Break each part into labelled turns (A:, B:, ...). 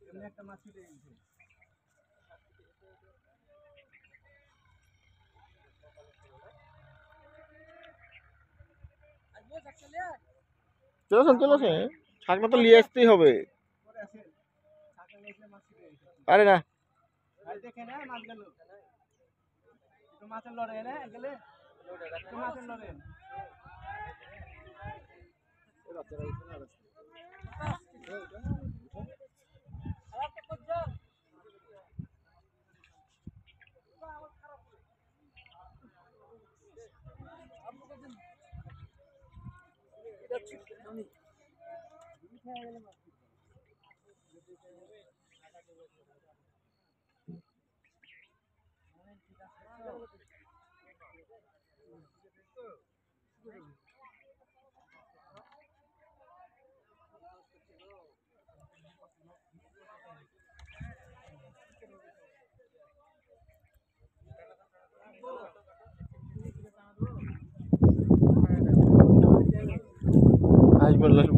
A: চলে আসেন ছাকনা তো নিয়ে আসতেই হবে। আরে না
B: দেখে না মাছ গেল মাছের লড়ে না গেলে মাছের লড়ে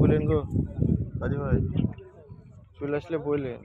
A: বললেন গো কাজী ভাই চলে আসলে বললেন।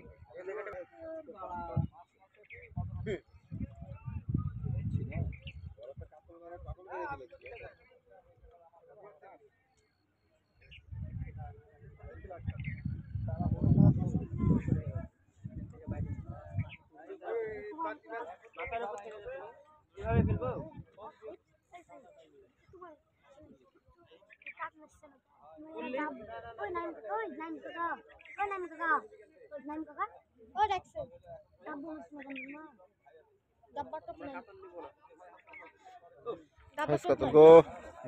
A: কত গো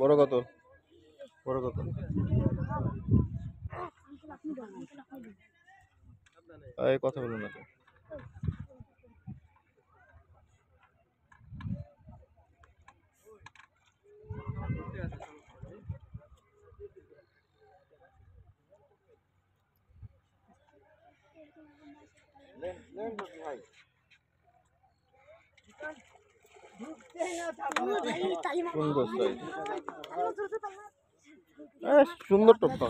A: বড় কত বড় কত এই কথা বলুন না তো সুন্দর সাইজ সুন্দর টোপটা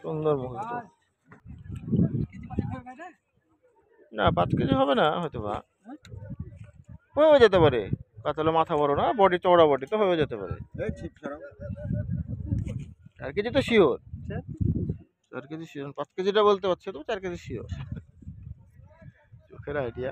A: সুন্দর মুখ না 5 কেজি হবে না হয়তো বা হয়ে যেতে পারে কাতলে মাথা বড় না বডি চওড়া বডি তো হয়ে যেতে পারে 4 কেজি তো শিওর 4 কেজি শিওর 5 কেজিটা বলতে পারছো তো 4 কেজি শিওর চোখের আইডিয়া